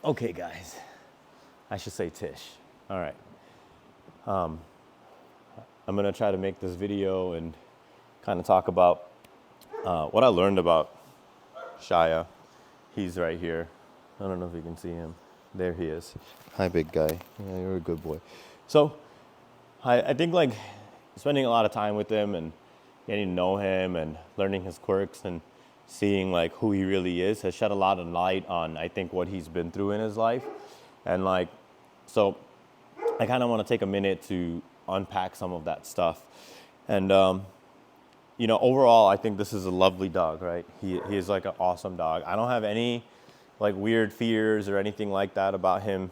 Okay, guys. I should say Tish. All right. I'm going to try to make this video and kind of talk about what I learned about Shia. He's right here. I don't know if you can see him. There he is. Hi, big guy. Yeah, you're a good boy. So, I think like spending a lot of time with him and getting to know him and learning his quirks and seeing like who he really is has shed a lot of light on I think what he's been through in his life. And like so I kind of want to take a minute to unpack some of that stuff. And overall, I think this is a lovely dog, right? He is like an awesome dog. I don't have any like weird fears or anything like that about him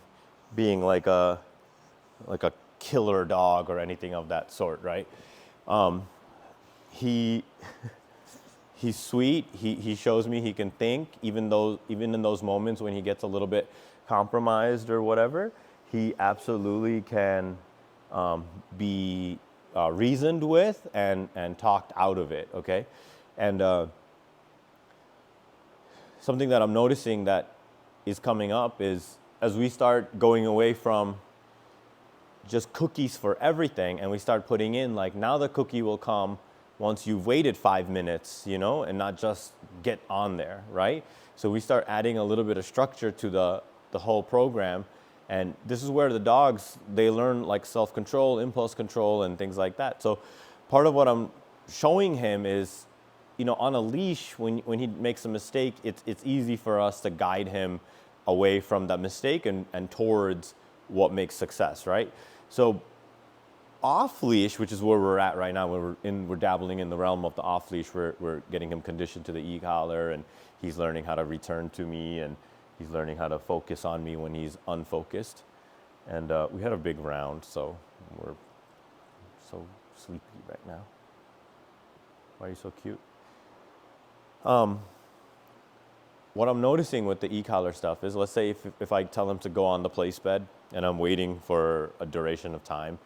being like a killer dog or anything of that sort, right? He he's sweet. He shows me he can think, even in those moments when he gets a little bit compromised or whatever. He absolutely can be reasoned with and talked out of it. Okay, and something that I'm noticing that is coming up is as we start going away from just cookies for everything and we start putting in like now the cookie will come once you've waited 5 minutes, and not just get on there, right? So we start adding a little bit of structure to the whole program. And this is where the dogs, they learn like self-control, impulse control, and things like that. So part of what I'm showing him is, on a leash, when he makes a mistake, it's easy for us to guide him away from that mistake and towards what makes success, right? So off leash, which is where we're at right now, we're dabbling in the realm of the off leash. We're getting him conditioned to the e-collar, and he's learning how to return to me, and he's learning how to focus on me when he's unfocused. And we had a big round, so we're so sleepy right now. Why are you so cute? What I'm noticing with the e-collar stuff is, let's say if I tell him to go on the place bed and I'm waiting for a duration of time,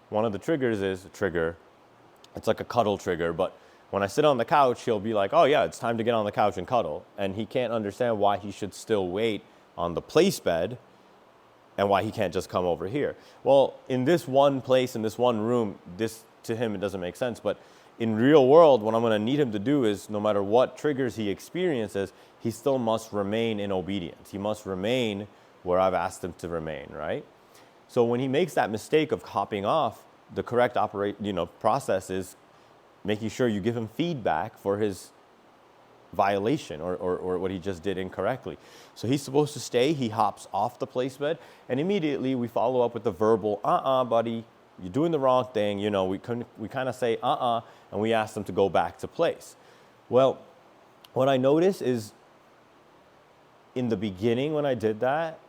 one of the triggers is a trigger. It's like a cuddle trigger, but when I sit on the couch, he'll be like, oh yeah, it's time to get on the couch and cuddle. And he can't understand why he should still wait on the place bed and why he can't just come over here. Well, in this one place, in this one room, this to him, it doesn't make sense. But in real world, what I'm gonna need him to do is no matter what triggers he experiences, he still must remain in obedience. He must remain where I've asked him to remain, right? So when he makes that mistake of hopping off, the correct process is making sure you give him feedback for his violation or what he just did incorrectly. So he's supposed to stay, he hops off the place bed, and immediately we follow up with the verbal, buddy, you're doing the wrong thing. We kind of say, and we ask them to go back to place. Well, what I notice is in the beginning when I did that,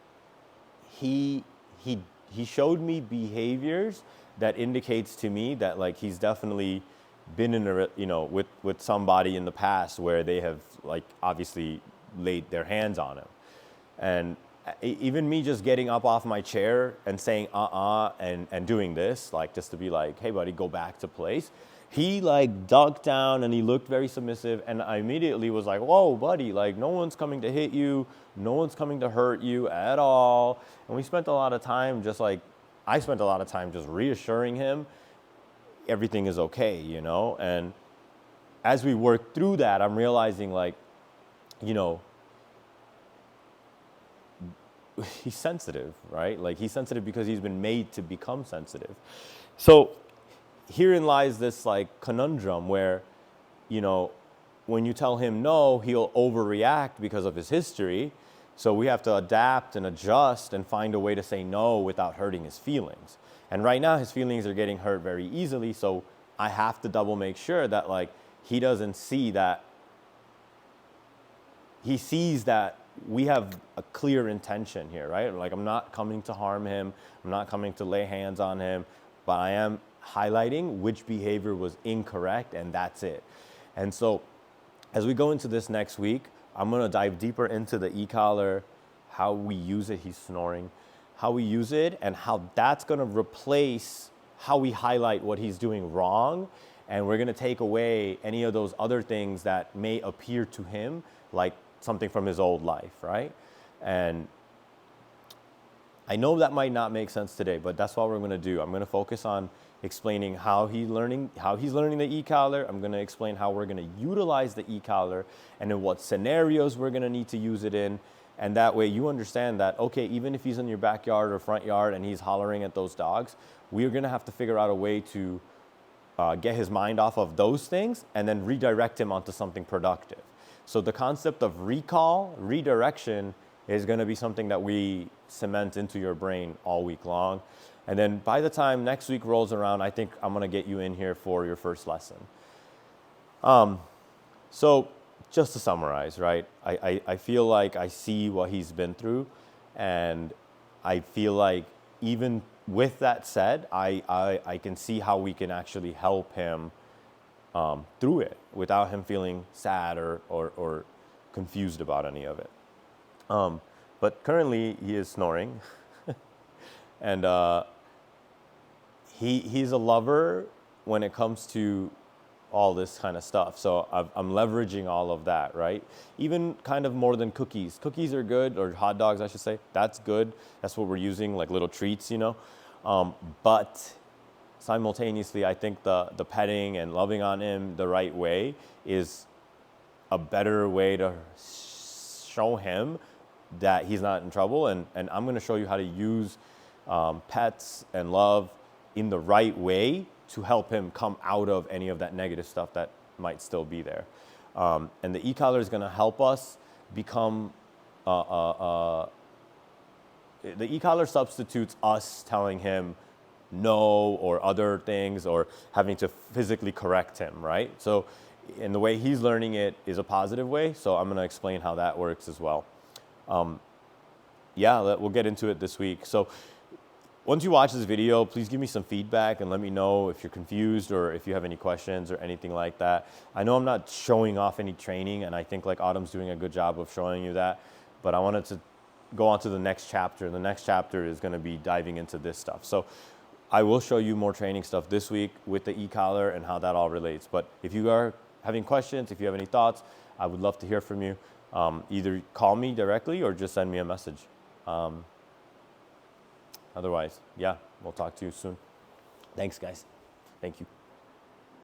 he showed me behaviors that indicates to me that like he's definitely been in with somebody in the past where they have like obviously laid their hands on him. And even me just getting up off my chair and saying and doing this, like just to be like, hey buddy, go back to place. He like ducked down and he looked very submissive, and I immediately was like, whoa buddy, like no one's coming to hit you, no one's coming to hurt you at all. And we spent a lot of time I spent a lot of time just reassuring him everything is okay, and as we work through that, I'm realizing like, he's sensitive, right? Like he's sensitive because he's been made to become sensitive. So herein lies this like conundrum where, when you tell him no, he'll overreact because of his history. So we have to adapt and adjust and find a way to say no without hurting his feelings. And right now his feelings are getting hurt very easily. So I have to double make sure that like he doesn't see that. He sees that we have a clear intention here, right? Like I'm not coming to harm him. I'm not coming to lay hands on him, but I am highlighting which behavior was incorrect, and that's it. And so as we go into this next week, I'm gonna dive deeper into the e-collar, how we use it, he's snoring, how we use it, and how that's gonna replace how we highlight what he's doing wrong. And we're gonna take away any of those other things that may appear to him like something from his old life, right? And I know that might not make sense today, but that's what we're going to do. I'm going to focus on explaining how he's learning the e-collar. I'm going to explain how we're going to utilize the e-collar and in what scenarios we're going to need to use it in. And that way you understand that, okay, even if he's in your backyard or front yard and he's hollering at those dogs, we're going to have to figure out a way to get his mind off of those things and then redirect him onto something productive. So the concept of recall, redirection, is going to be something that we cement into your brain all week long. And then by the time next week rolls around, I think I'm going to get you in here for your first lesson. So just to summarize, right? I feel like I see what he's been through, and I feel like even with that said, I can see how we can actually help him through it without him feeling sad or confused about any of it. But currently he is snoring and he's a lover when it comes to all this kind of stuff. So I'm leveraging all of that, right? Even kind of more than cookies. Cookies are good, or hot dogs, I should say. That's good. That's what we're using, like little treats, you know. But simultaneously, I think the petting and loving on him the right way is a better way to show him that he's not in trouble. And I'm going to show you how to use pets and love in the right way to help him come out of any of that negative stuff that might still be there. And the e-collar is going to help us become, the e-collar substitutes us telling him no or other things or having to physically correct him, right? So in the way he's learning it is a positive way. So I'm going to explain how that works as well. We'll get into it this week. So once you watch this video, please give me some feedback and let me know if you're confused or if you have any questions or anything like that. I know I'm not showing off any training, and I think like Autumn's doing a good job of showing you that, but I wanted to go on to the next chapter. The next chapter is going to be diving into this stuff. So I will show you more training stuff this week with the e-collar and how that all relates. But if you are having questions, if you have any thoughts, I would love to hear from you. Either call me directly or just send me a message. Otherwise, we'll talk to you soon. Thanks, guys. Thank you.